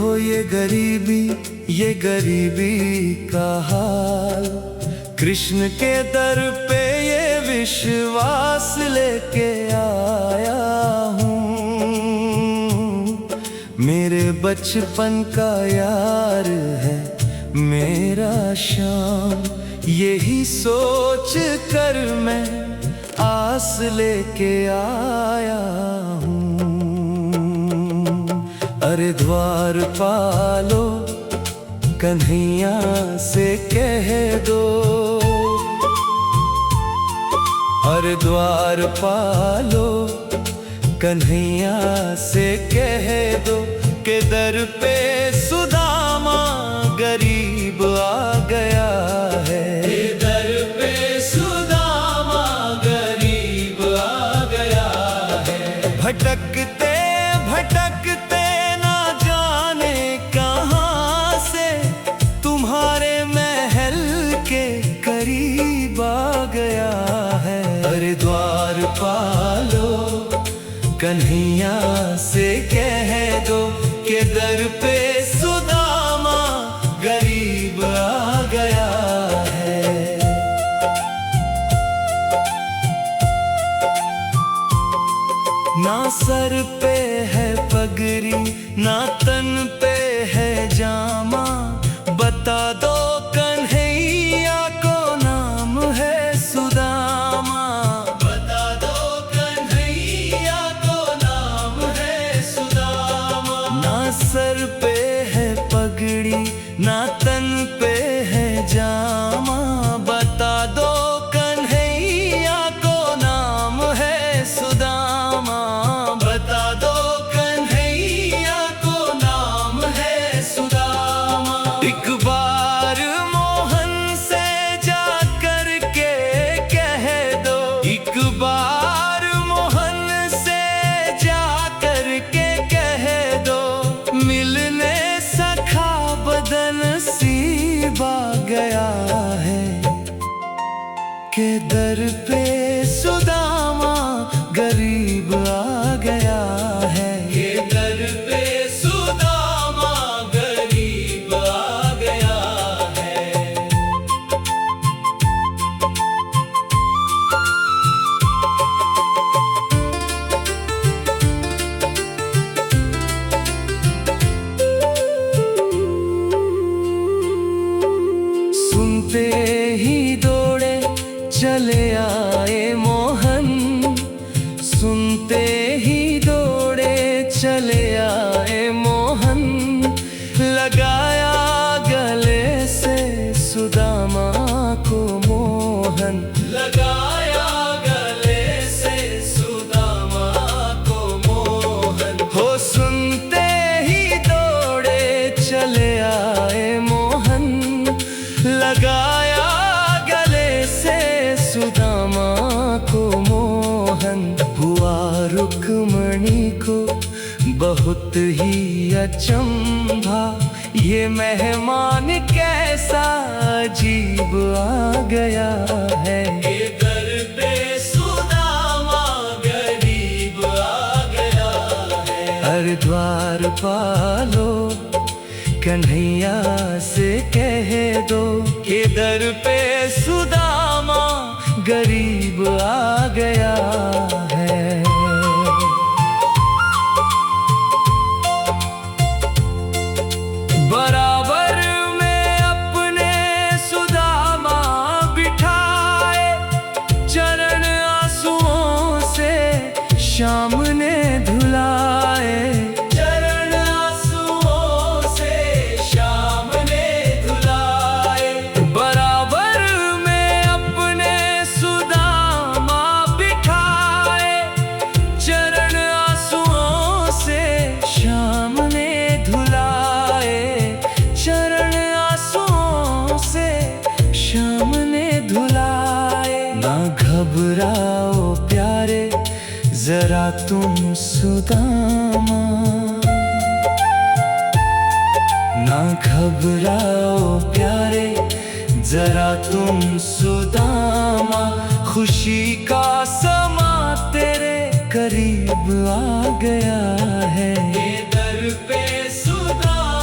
देखो ये गरीबी का हाल। कृष्ण के दर पे ये विश्वास लेके आया हूँ। मेरे बचपन का यार है मेरा श्याम, यही सोच कर मैं आस लेके आया हूँ। अरे द्वारपालो कन्हैया से कह दो, अरे द्वारपालो कन्हैया से कह दो के दर पे सुदामा गरीब आ गया है। के दर पे सुदामा गरीब आ गया है। भटकते भटकते ना जाने कहाँ से तुम्हारे महल के करीब आ गया है। अरे द्वारपालो कन्हैया से कह दो के दर पे सुदामा गरीब आ गया है। ना सर पे है पगड़ी ना तन पे है जामा, बता दो कन्हैया को नाम है सुदामा। बता दो कन्हैया को नाम है सुदामा। ना सर पे है पगड़ी ना तन पे है जामा, बता दो कन्हैया को नाम है सुदामा। बता दो कन्हैया को नाम है सुदामा। एक बार मोहन से जा कर के कह दो, एक बार मोहन से जा कर के कह दो, मिलने सखा बदनसीब आ गया है। के दर पे सुदामा गरीब आ गया है। के दर पे सुदामा गरीब आ गया है। सुनते ही दौड़े चले आए मोहन, सुनते ही दौड़े चले आए मोहन। लगाया गले से सुदामा को मोहन, लगाया गले से सुदामा को मोहन। हो सुनते ही दौड़े चले आए मोहन, लगाया गले से सुदामा को मोहन। हुआ रुक्मणी को बहुत ही अचंभा, ये मेहमान कैसा अजीब आ गया है। ये दर पे सुदामा गरीब आ गया है। अरे द्वारपालो कन्हैया से कह दो के दर पे सुदामा गरीब आ गया है। बराबर में अपने सुदामा बिठाए, चरण आंसुओं से श्याम ने धुलाए। चरण आंसुओं से श्याम ने धुलाए। बराबर में अपने सुदामा बिठाए, चरण आंसुओं से श्याम ने धुलाए। चरण आंसुओं से श्याम ने धुलाए। ना घबराओ प्यारे जरा तुम सुदामा, ना घबराओ प्यारे जरा तुम सुदामा। खुशी का समा तेरे करीब आ गया है। ये दर पे सुदामा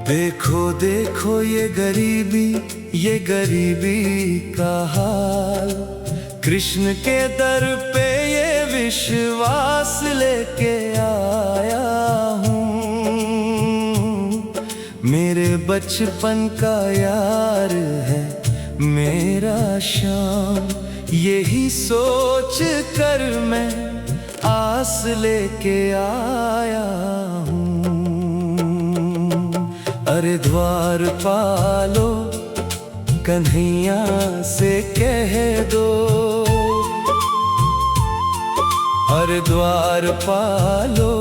देखो देखो ये गरीबी का हाल, कृष्ण के दर पे ये विश्वास लेके आया हूँ। मेरे बचपन का यार है मेरा श्याम, यही सोच कर मैं आस लेके आया हूँ। अरे द्वारपालो कन्हैया से कह दो, अरे द्वारपालो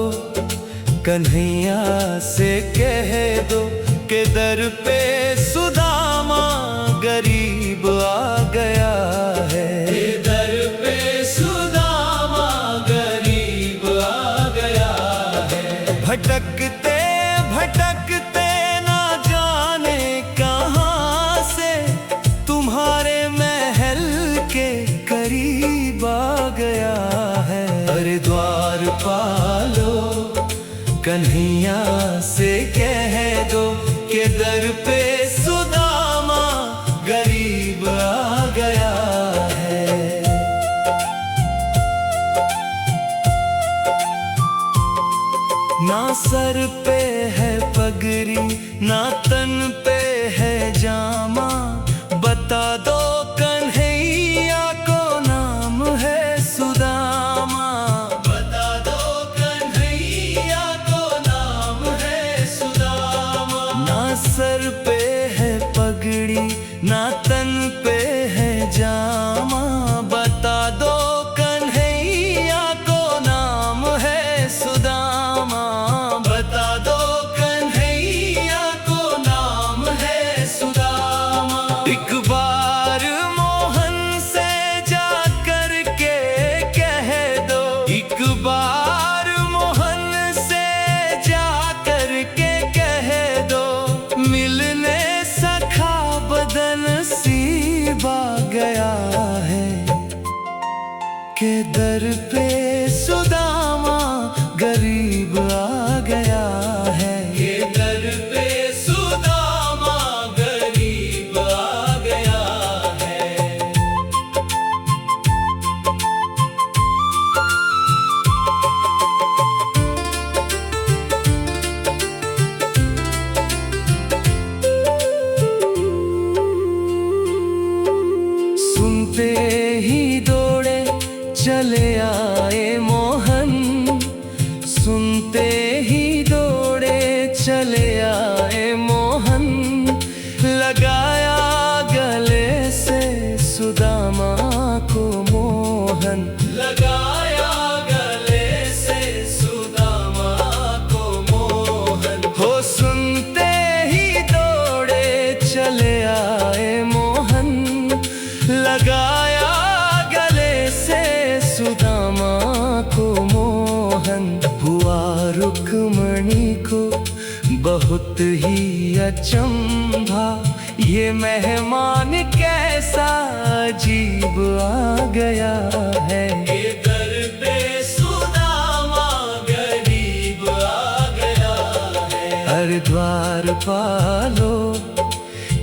कन्हैया से कह दो कि दर पे सुदामा गरीब आ गया है। दर पे सुदामा गरीब आ गया है। भटकते भटकते ना जाने कहाँ से तुम्हारे महल के करीब आ गया है। अरे द्वारपालो कन्हैया से कह दो कि दर पे सुदामा गरीब आ गया है। ना सर पे है पगड़ी ना तन पे है जामा, बता दो कन्हैया को नाम है सुदामा। बता दो कन्हैया को नाम है सुदामा। ना सर पे है पगड़ी ना तन पे है जामा, बता दो कन्हैया को नाम है सुदामा। बता दो कन्हैया को नाम है सुदामा। एक बार मोहन से जा कर के कह दो, एक बार मोहन से जा कर के कह दो, मिलने सखा बदनसीब आ गया है के दर पे सुदामा गरीब आ गया है। के दर पे सुदामा गरीब आ गया है। सुनते ही दौड़े चले आए मोहन, सुनते ही दौड़े चले आए मोहन, लगाया गले से सुदामा को मोहन। लगाया गले से सुदामा को मोहन। हो सुनते ही दौड़े चले आए मोहन, लगाया गले से सुदामा को मोहन। हुआ रुक्मणी को बहुत ही अचंभा, ये मेहमान कैसा अजीब आ गया है। ये दर पे सुदामा गरीब आ गया है। अरे द्वारपालो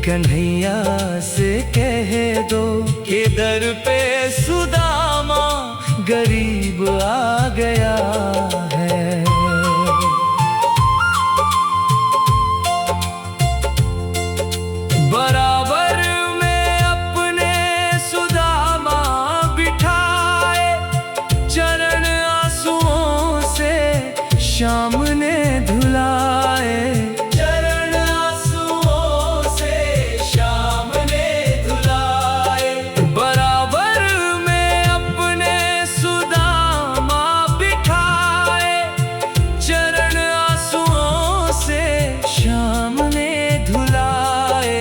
कन्हैया से कह दो कि दर पे सुदामा गरीब आ गया है। बराबर में अपने सुदामा बिठाए, चरण आंसुओं से श्याम ने धुलाए। चरण आंसुओं से श्याम ने धुलाए। बराबर में अपने सुदामा बिठाए, चरण आंसुओं से श्याम ने धुलाए।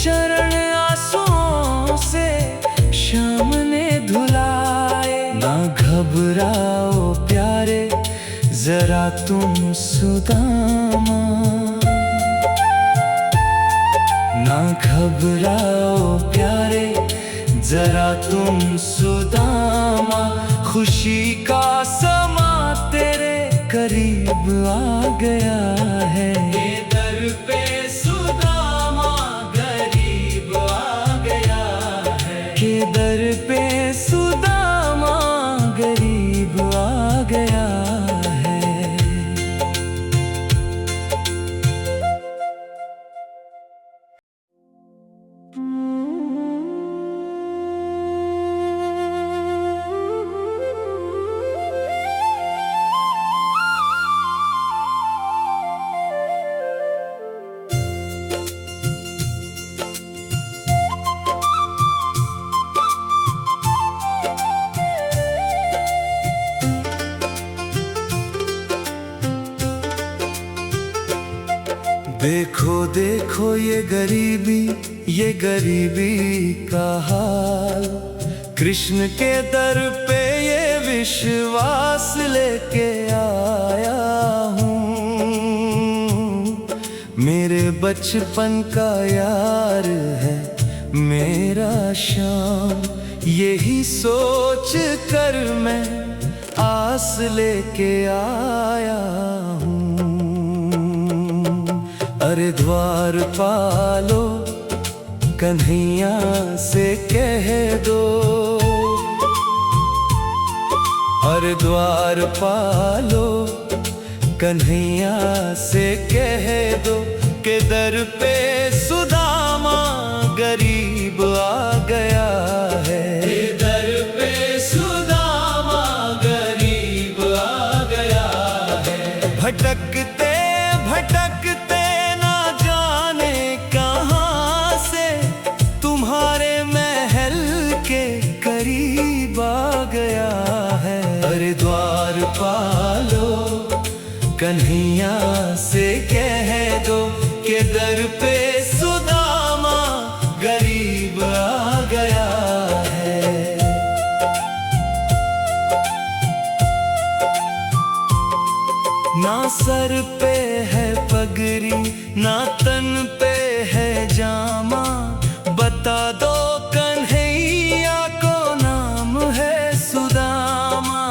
चरण आंसुओं से श्याम ने धुलाए। ना घबराओ प्यारे जरा तुम सुदामा, ना घबराओ प्यारे जरा तुम सुदामा, खुशी का समा तेरे करीब आ गया है। ये दर पे देखो देखो ये गरीबी का हाल, कृष्ण के दर पे ये विश्वास लेके आया हूँ। मेरे बचपन का यार है मेरा श्याम, यही सोच कर मैं आस लेके आया हूँ। अरे द्वारपालो कन्हैया से कह दो, अरे द्वारपालो कन्हैया से कह दो के दर पे सुदामा गरीब आ गया है। के दर पे सुदामा गरीब आ गया है। भटकते भटकते ना जाने कहाँ से तुम्हारे महल के करीब आ गया है। अरे द्वारपालो कन्हैया से कह दो के दर पे सुदामा गरीब आ गया है। ना सर पे है पगड़ी ना तन पे है जामा, बता दो कन्हैया को नाम है सुदामा।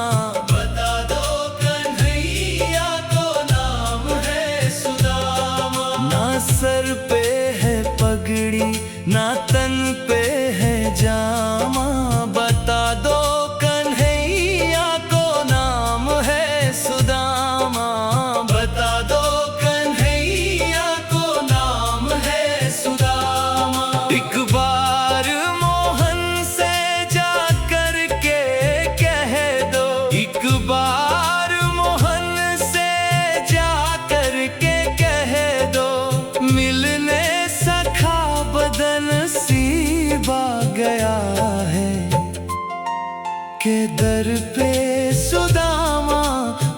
बता दो कन्हैया को नाम है सुदामा। ना सर पे है पगड़ी ना तन पे है जामा, बता दो कन्हैया को नाम है सुदामा। बता दो कन्हैया को नाम है सुदामा। एक बार मोहन से जा कर के कह दो, एक बार मोहन से जा कर के कह दो, मिलने सखा बदनसीब आ गया है। के दर पे सुदामा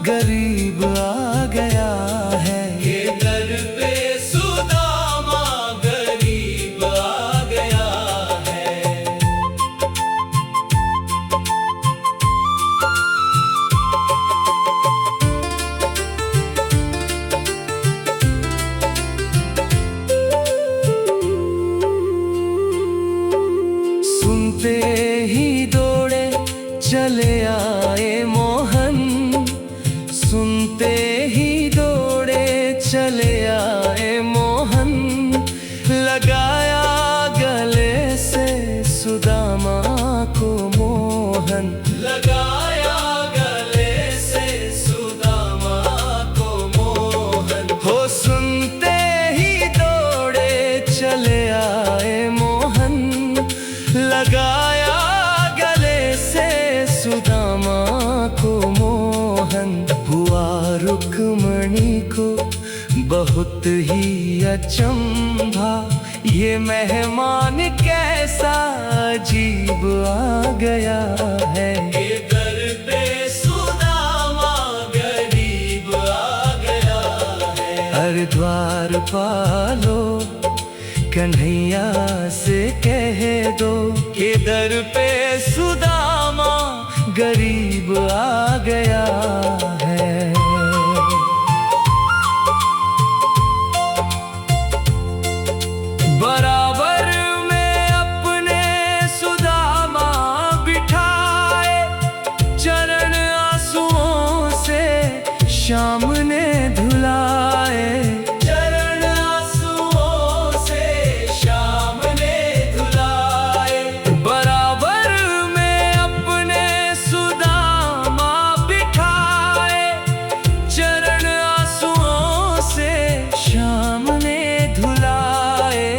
गरीब आ गया है। के दर पे सुदामा गरीब आ गया है। सुनते ही दौड़े चले आए मोहन, सुनते ही दौड़े चले आए मोहन, लगाया गले से सुदामा को मोहन। लगाया गले से सुदामा को मोहन। हो सुनते ही दौड़े चले आए मोहन, लगाया गले से सुदामा को मोहन। हुआ रुक्मणी को बहुत ही अचंभा, ये मेहमान कैसा अजीब आ गया है। ये दर पे सुदामा गरीब आ गया है। अरे द्वारपालो कन्हैया से कह दो के दर पे सुदामा गरीब आ गया है। बराबर में अपने सुदामा बिठाए, चरण आंसुओं से श्याम ने धुलाए। चरण आंसुओं से श्याम ने धुलाए। बराबर में अपने सुदामा बिठाए, चरण आंसुओं से श्याम ने धुलाए।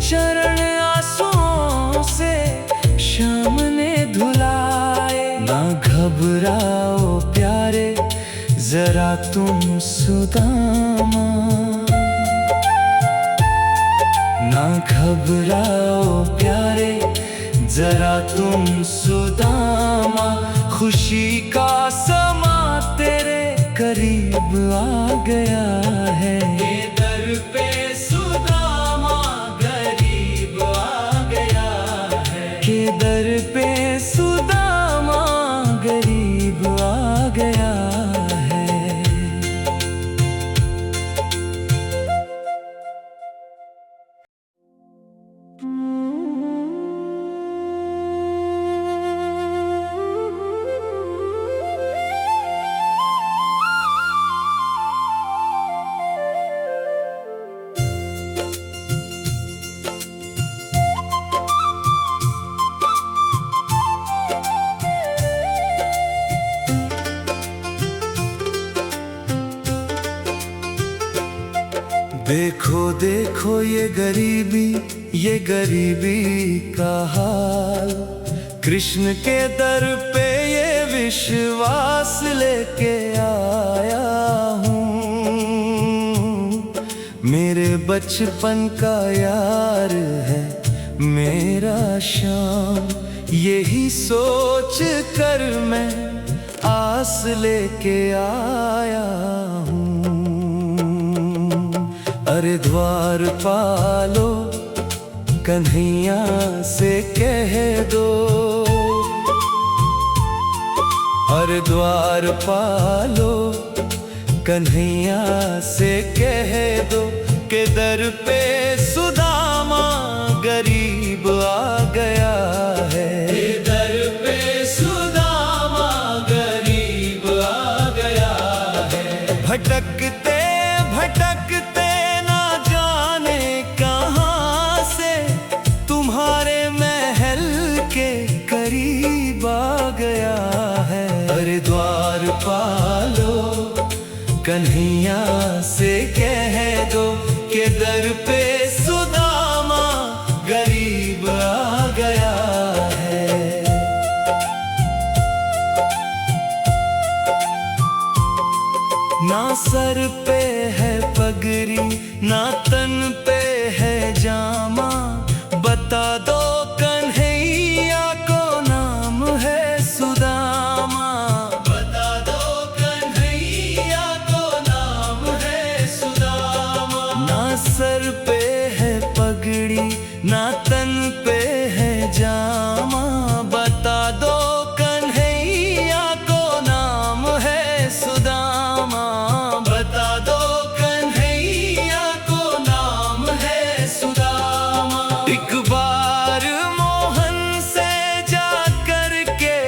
चरण आंसुओं से श्याम ने धुलाए। ना घबराओ प्यारे जरा तुम सुदामा, ना घबराओ प्यारे जरा तुम सुदामा, खुशी का समा तेरे करीब आ गया है। ये दर पे के दर पे सुदामा गरीब आ गया है। देखो देखो ये गरीबी का हाल, कृष्ण के दर पे ये विश्वास लेके आया हूँ। मेरे बचपन का यार है मेरा श्याम, यही सोच कर मैं आस लेके आया हूँ। अरे द्वारपालो कन्हैया से कह दो, अरे द्वारपालो कन्हैया से कह दो के दर पे सुदामा गरीब आ गया है। के दर पे सुदामा गरीब आ गया है। भटकते भटकते ना जाने कहाँ से तुम्हारे महल के करीब आ गया है। अरे द्वारपालो कन्हैया से कह दो के दर पे सुदामा गरीब आ गया है। ना सर पे है पगड़ी ना तन पे है जामा, बता दो कन्हैया को नाम है सुदामा। बता दो कन्हैया को नाम है सुदामा। ना सर पे है पगड़ी ना तन पे है जामा, बता दो कन्हैया को नाम है सुदामा। बता दो कन्हैया को नाम है सुदामा। एक बार मोहन से जा कर के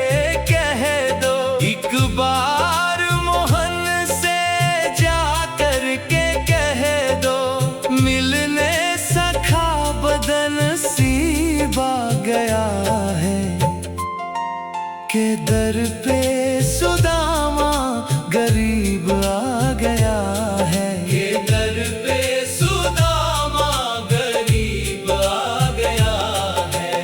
कह दो, एक बार मोहन से जा कर के कह दो, मिलने सखा बदनसीब आ गया है। के दर पे सुदामा गरीब आ गया है। के दर पे सुदामा गरीब आ गया है।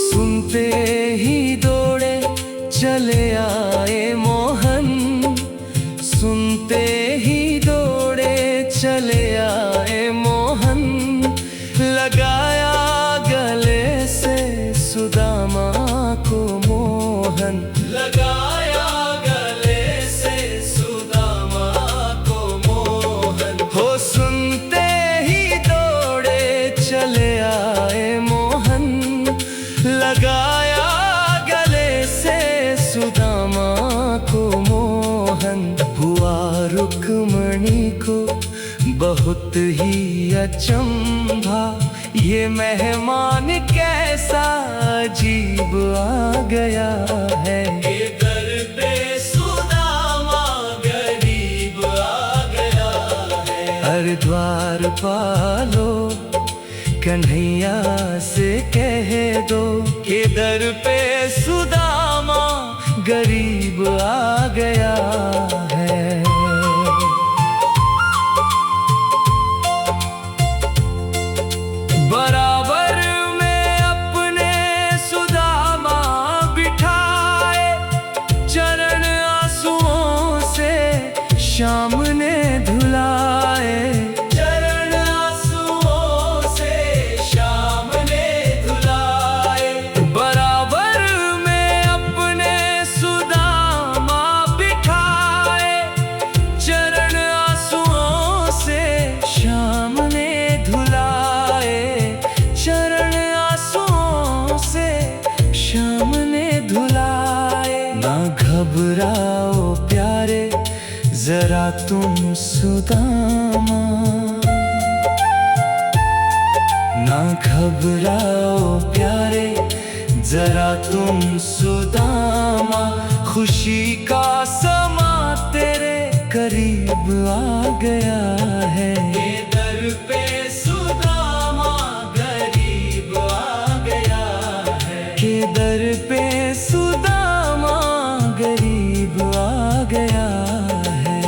सुनते ही दौड़े चले आए मोहन, सुनते ही दौड़े चले आए मोहन, लगाया गले से सुदामा को मोहन। लगाया गले से सुदामा को मोहन। हो सुनते ही दौड़े चले आए मोहन, लगाया गले से सुदामा को मोहन। हुआ रुक्मणी को बहुत ही अचंभा, ये मेहमान कैसा अजीब आ गया है। ये दर पे सुदामा गरीब आ गया है। अरे द्वारपालो कन्हैया से कह दो के दर पे सुदामा गरीब आ गया है। बराबर में अपने सुदामा बिठाए, चरण आंसुओं से शाम ने धुलाए। चरण आंसुओं से शाम ने धुलाए। बराबर घबराओ प्यारे जरा तुम सुदामा, ना घबराओ प्यारे जरा तुम सुदामा, खुशी का समा तेरे करीब आ गया है। ये दर पे सुदामा गरीब आ गया है, के दर पे सुदामा गरीब आ गया है।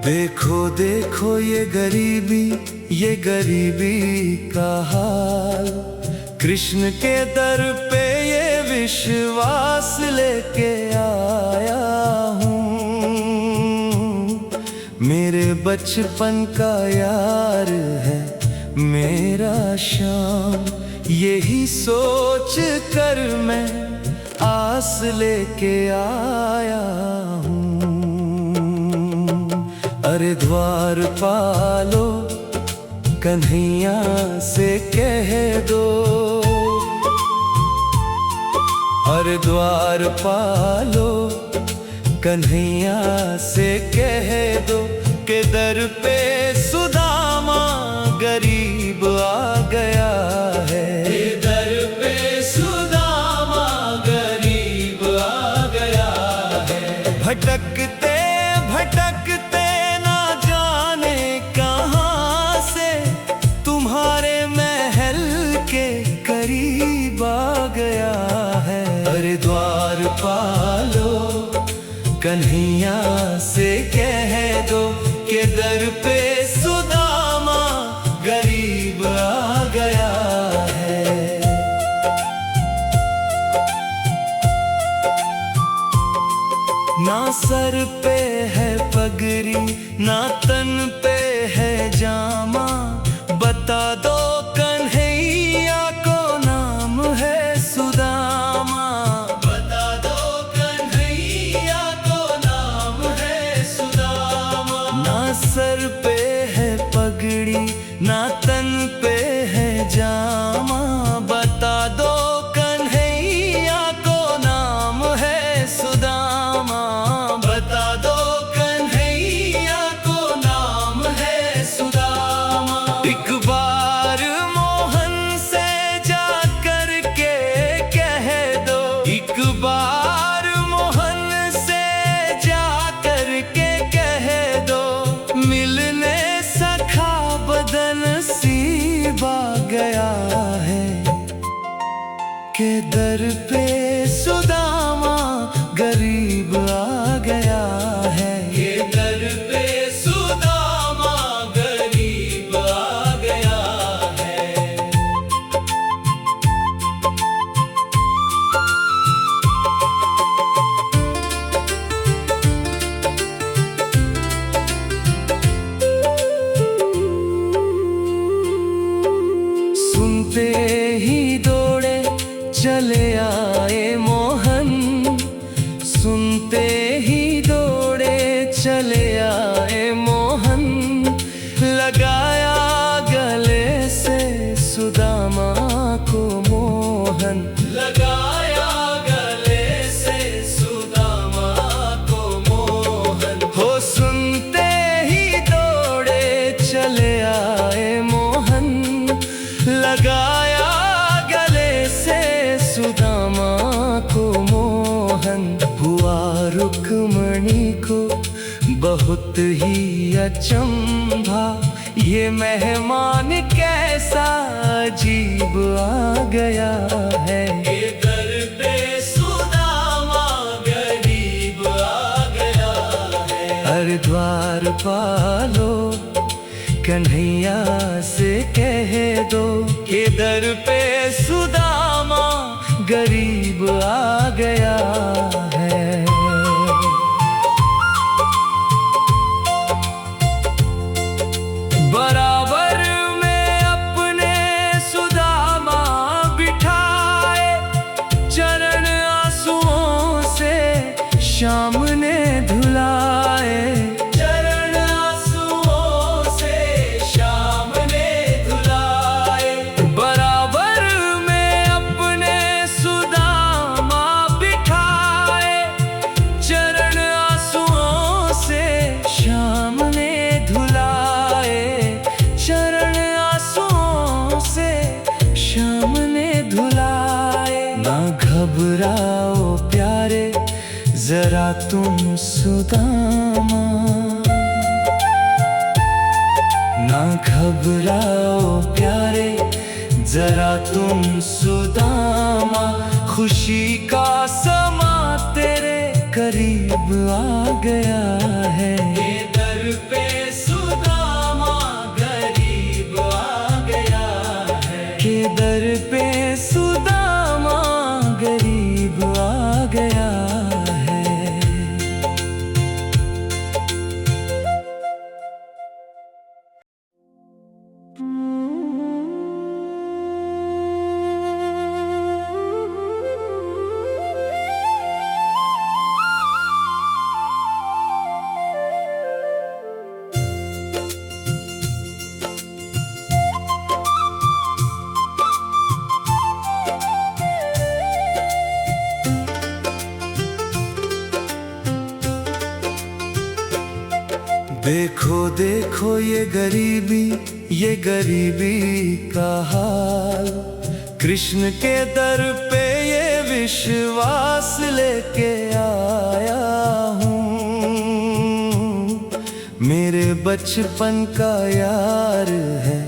देखो देखो ये गरीबी का हाल, कृष्ण के दर पे ये विश्वास लेके आया हूँ। मेरे बचपन का यार है मेरा श्याम, यही सोच कर मैं आस लेके आया हूँ। अरे द्वार पालो कन्हैया से कह दो, अरे द्वार पालो कन्हैया से कह दो, के दर पे सुदामा गरीब आ गया है। के दर पे सुदामा गरीब आ गया है। भटकते भटकते ना जाने कहाँ से तुम्हारे महल के करीब आ गया है। अरे द्वार पालो कन्हैया से कह दो, के दर पे सुदामा गरीब आ गया है। ना सर पे है पगड़ी ना तन पे है जामा, बता दो कन्हैया को नाम है सुदामा। बता दो कन्हैया को नाम है सुदामा। ना सर पे है पगड़ी ना तन पे है जामा, बता दो कन्हैया को नाम है सुदामा। बता दो कन्हैया को नाम है सुदामा। एक बार मोहन से जा कर के कह दो, एक बार मोहन से जा कर के कह दो, मिलने सखा बदनसीब आ गया है। के दर पे सुदामा गरीब आ गया है। के दर पे सुदामा गरीब आ गया है। सुनते ही दौड़े चले आए मोहन, सुनते ही दौड़े चले आए मोहन, लगाया गले से सुदामा को मोहन। लगाया गले से सुदामा को मोहन। हो सुनते ही दौड़े चले आए मोहन, लगाया गले से सुदामा को मोहन। हुआ रुक्मणी को बहुत ही अचंभा, ये मेहमान कैसा अजीब आ गया है। ये दर पे सुदामा गरीब आ गया है। हर द्वार पालो कन्हैया से कह दो, के दर पे सुदामा गरीब आ गया है। बराबर में अपने सुदामा बिठाए, चरण आंसुओं से श्याम ने धुलाए। चरण आंसुओं से श्याम ने धुलाए। बराबर में अपने सुदामा बिठाए, चरण आंसुओं से श्याम ने धुलाए। चरण आंसुओं से श्याम ने धुलाए। ना घबराओ प्यारे जरा तुम सुदामा, ना घबराओ प्यारे जरा तुम सुदामा। खुशी का समा तेरे करीब आ गया है। ये दर पे सुदामा गरीब आ गया है। के दर पे सुदामा गरीब आ गया है। देखो देखो ये गरीबी का हाल। कृष्ण के दर पे ये विश्वास लेके आया हूँ। मेरे बचपन का यार है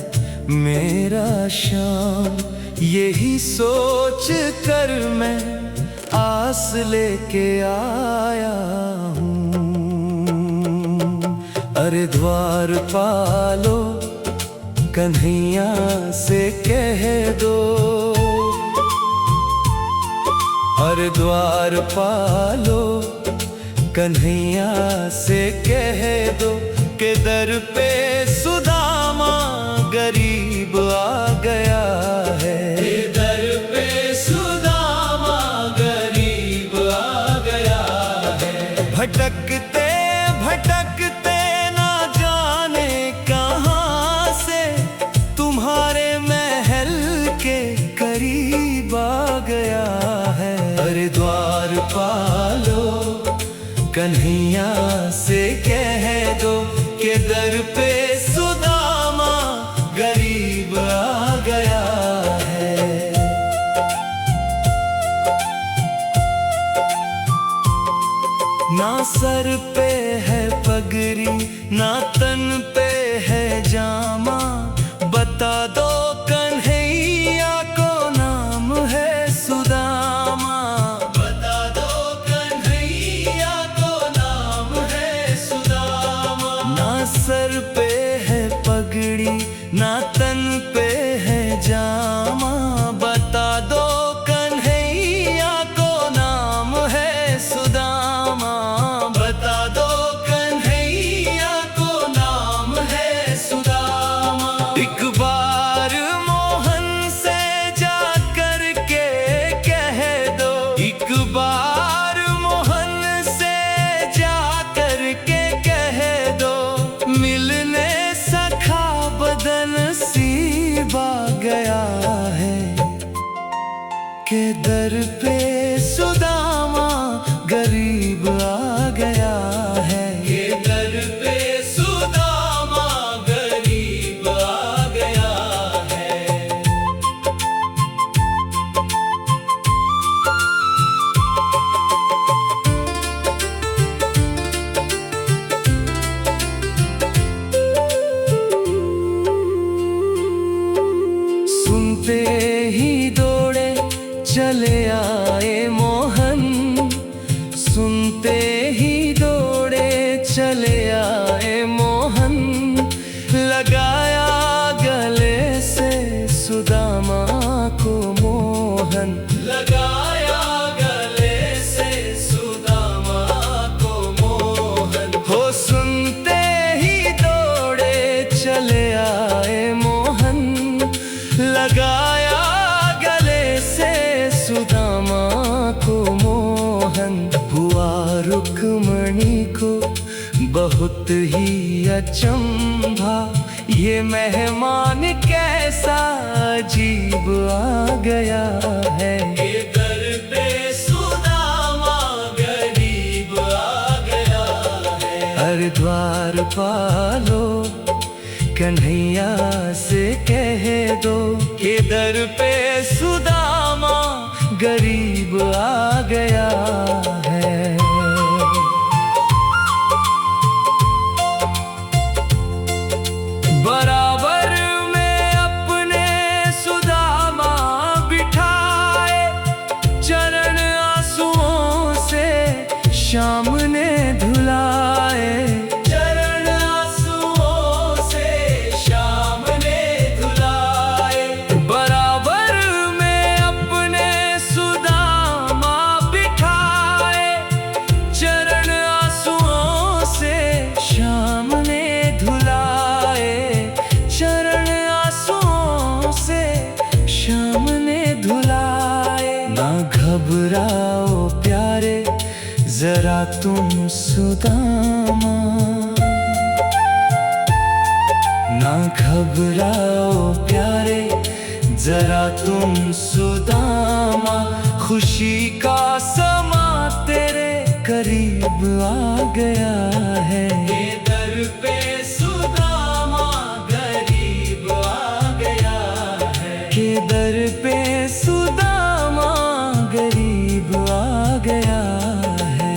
मेरा श्याम, यही सोच कर मैं आस लेके आया हूँ। अरे द्वार पालो कन्हैया से कह दो। अरे द्वार पालो कन्हैया से कह दो के दर पे सुदामा गरीब आ गया है। के दर पे सुदामा गरीब आ गया है। भटकते भटकते ना जाने कहाँ से तुम्हारे महल के करीब आ गया है। अरे द्वार पालो कन्हैया से कह दो के दर पे सुदामा गरीब आ गया है। ना सर पे है पगड़ी ना तन पे है जामा, बता दो कन्हैया को नाम है सुदामा। बता दो कन्हैया को नाम है सुदामा। ना सर पे है पगड़ी ना तन पे है जामा, बता दो कन्हैया को नाम है सुदामा। बता दो कन्हैया को नाम है सुदामा। एक बार मोहन से जा कर के कह दो। एक बार मोहन से जा कर के कह दो, मिलने सखा बदनसीब आ गया है। के दर पे सुदामा गरीब आ गया है। के दर पे सुदामा गरीब आ गया है। सुनते ही दौड़े चले आए मोहन, सुनते ही दौड़े चले आए मोहन। लगाया गले से सुदामा को मोहन, लगा बहुत ही अचंभा, ये मेहमान कैसा अजीब आ गया है। ये दर पे सुदामा गरीब आ गया है। हर द्वार पालो कन्हैया से कह दो, कि दर पे सुदामा गरीब आ गया है। बराबर में अपने सुदामा बिठाए, चरण आंसुओं से शाम ने धुलाए। चरण आंसुओं से शाम ने धुलाए। बराबर में अपने सुदामा बिठाए, चरण आंसुओं से शाम ने धुलाए। चरण आंसुओं से शाम ने धुलाए। ना घबराओ प्यारे जरा तुम सुदामा, ना घबराओ प्यारे जरा तुम सुदामा, खुशी का समा तेरे करीब आ गया है। ये दर पे सुदामा गरीब आ गया है। के दर पे सुदामा गरीब आ गया है।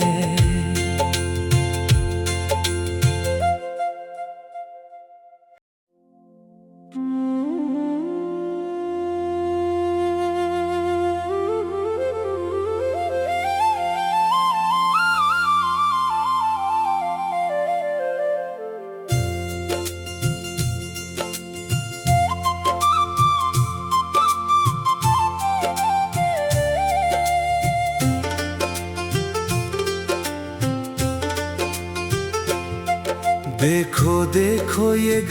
देखो देखो ये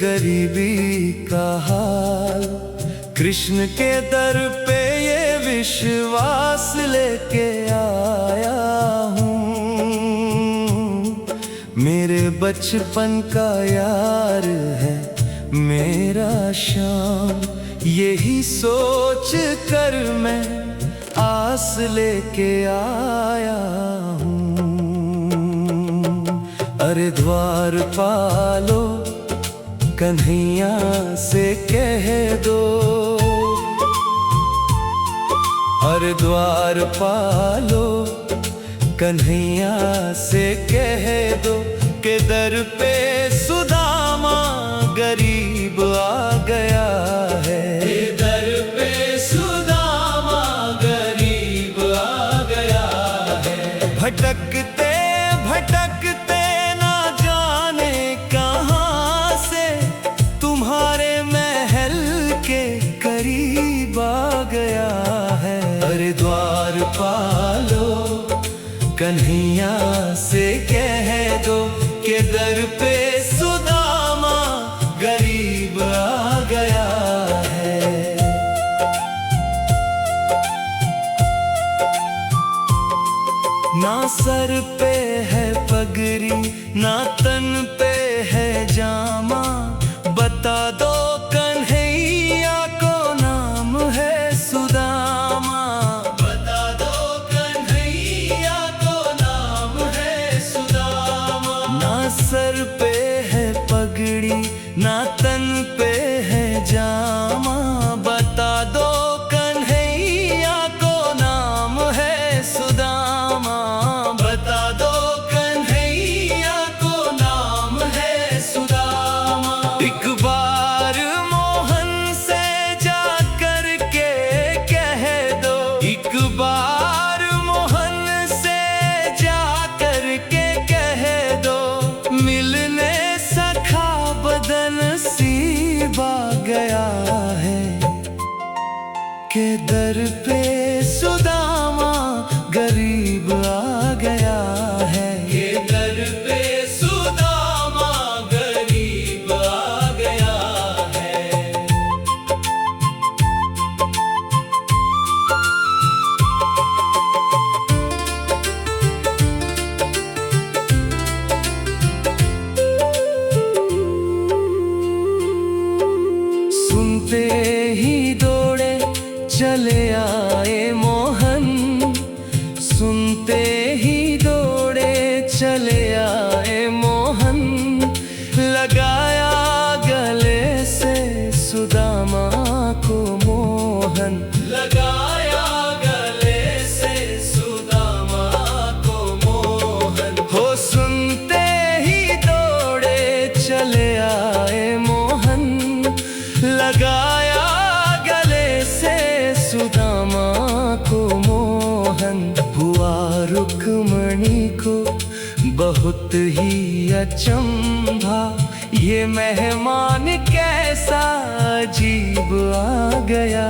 गरीबी का हाल, कृष्ण के दर पे ये विश्वास लेके आया हूँ। मेरे बचपन का यार है मेरा श्याम, यही सोच कर मैं आस लेके आया हूँ। अरे द्वार पालो कन्हैया से कह दो, अरे द्वार पालो कन्हैया से कह दो, के दर पे सुदामा गरीब आ गया है। के दर पे सुदामा गरीब आ गया है। भटकते भटकते ना जाने कहाँ से तुम्हारे महल के करीब आ गया है। अरे द्वार पालो कन्हैया से कह दो, के दर पे सुदामा गरीब आ गया है। ना सर पे है पगड़ी ना तन पे है जामा, बता दो कन्हैया को नाम है सुदामा। बता दो कन्हैया को नाम है सुदामा। ना सर पे है पगड़ी ना तन पे है जामा, बता दो कन्हैया को नाम है सुदामा। बता दो कन्हैया को नाम है सुदामा। एक बार मोहन से जा कर के कह दो, एक बार मोहन से जा कर के कह दो, मिलने सखा बदनसीब आ गया है। के दर पे सुदामा गरीब आ गया है। के दर पे सुदामा गरीब आ गया है। बहुत ही अचंभा, ये मेहमान कैसा अजीब आ गया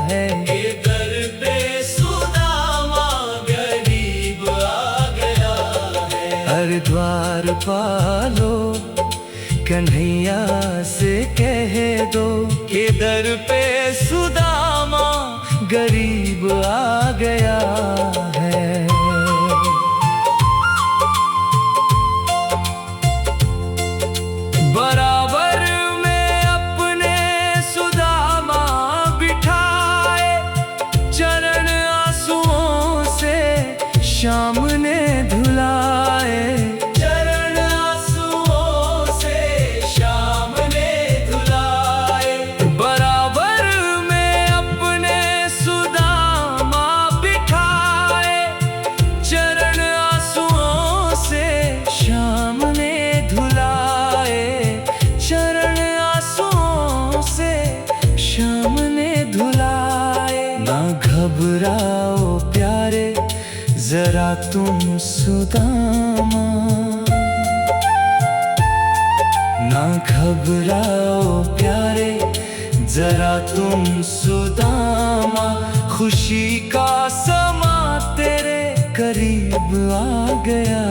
है। ये दर पे सुदामा गरीब आ गया है। हर द्वार पालो कन्हैया से कह दो कि दर पे सुदामा गरीब आ गया है। बराबर में अपने सुदामा बिठाए, चरण आंसुओं से शाम ने धुलाए। चरण आंसुओं से शाम ने धुलाए। बराबर में अपने सुदामा बिठाए, चरण आंसुओं से शाम ने धुलाए। चरण आंसुओं से शाम ने धुलाए। ना घबराओ प्यारे जरा तुम सुदामा, ना घबराओ प्यारे जरा तुम सुदामा। खुशी का समा तेरे करीब आ गया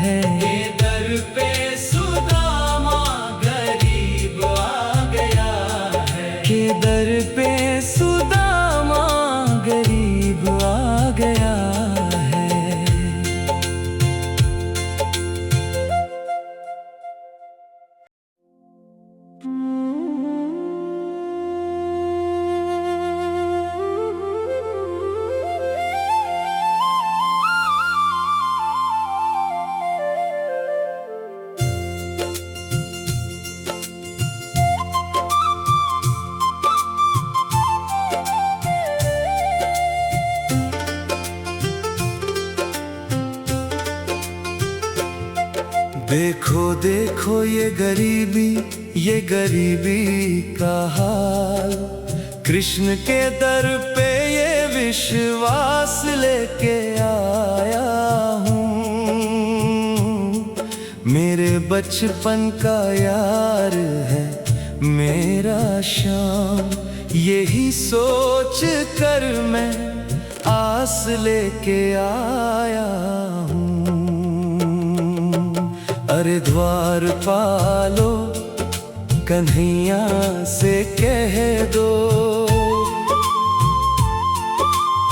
है। ये दर पे सुदामा गरीब आ गया है। के दर पे सुदामा गरीब आ गया है। देखो देखो ये गरीबी का हाल। कृष्ण के दर पे ये विश्वास लेके आया हूँ। मेरे बचपन का यार है मेरा श्याम, यही सोच कर मैं आस लेके आया हूँ। अरे द्वार पालो कन्हैया से कह दो।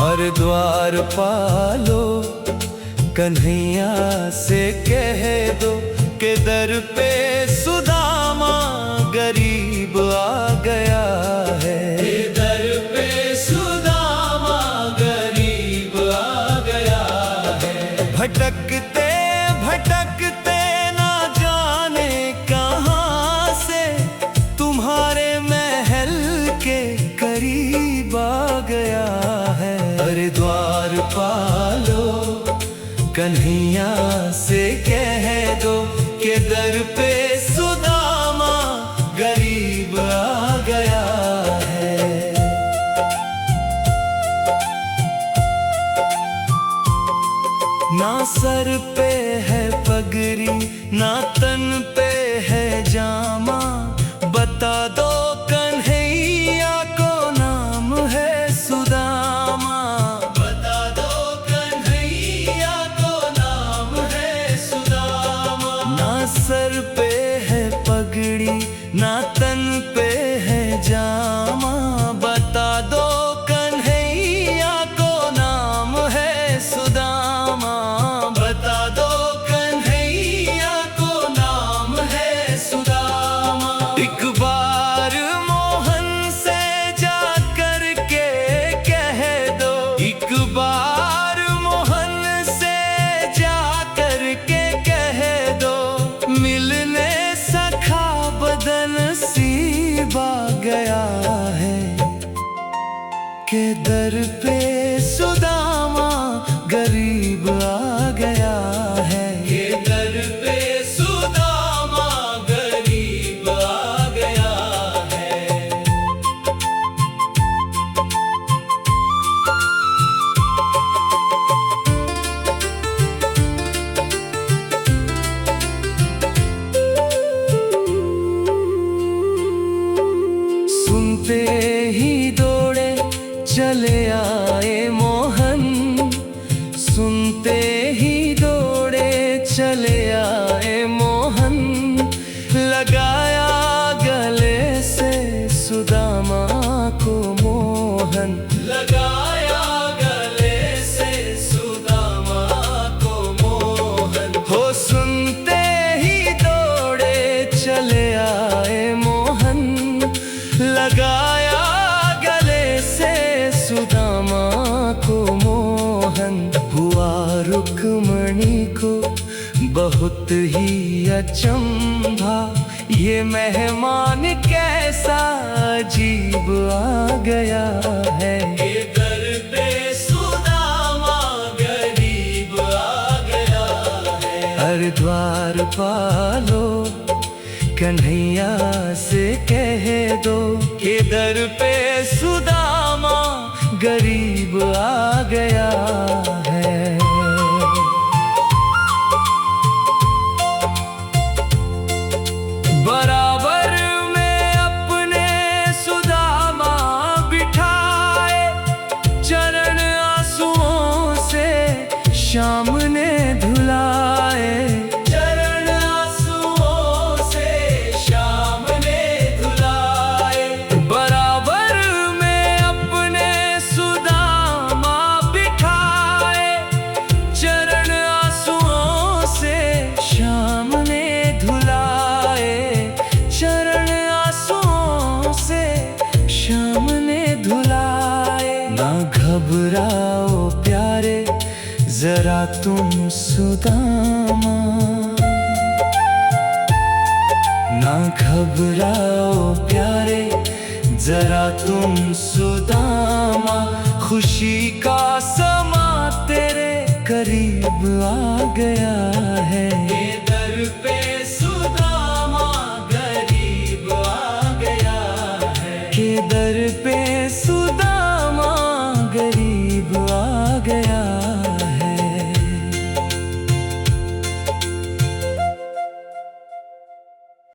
अरे द्वार पालो कन्हैया से कह दो कि दर पे सुदामा गरीब आ गया है। दर पे सुदामा गरीब आ गया है। भटकते भटकते ना जाने कहाँ से तुम्हारे महल के करीब आ गया है। अरे द्वार पालो कन्हैया से कह दो कि दर पे सुदामा गरीब आ गया है। ना सर पे है पगड़ी ना तन पे है जामा, बता दो कन्हैया को नाम है सुदामा। बता दो कन्हैया को नाम है सुदामा। ना सर पे है पगड़ी ना तन पे है जामा, बता दो कन्हैया को नाम है सुदामा। बता दो कन्हैया को नाम है सुदामा। एक बार मोहन से जा कर के कह दो। एक बार मोहन से जा कर के कह दो, मिलने सखा बदनसीब आ गया है। के दर पे सुदामा गरीब आ गया है। के दर पे सुदामा गरीब आ गया है। सुनते ही दौड़े चले आए मोहन, सुनते ही दौड़े चले आए मोहन। लगाया गले से सुदामा को मोहन, लगाया गले से सुदामा को मोहन। हो सुनते ही दौड़े चले आए मोहन, लगाया गले से सुदामा को मोहन। हुआ रुक्मणी को बहुत ही अचंभा, ये मेहमान कैसा अजीब आ गया है। ये दर पे सुदामा गरीब आ गया है। हर द्वार पालो कन्हैया से कह दो कि दर पे सुदामा गरीब आ गया है। बराबर में अपने सुदामा बिठाए, चरण आंसुओं से शाम ने धुलाए। चरण आंसुओं से शाम ने धुलाए। बराबर में अपने सुदामा बिठाए, चरण आंसुओं से शाम ने धुलाए। चरण आंसुओं से शाम ने धुलाए। ना घबराओ प्यारे जरा तुम सुदामा, ना घबराओ प्यारे जरा तुम सुदामा। खुशी का समा तेरे करीब आ गया है।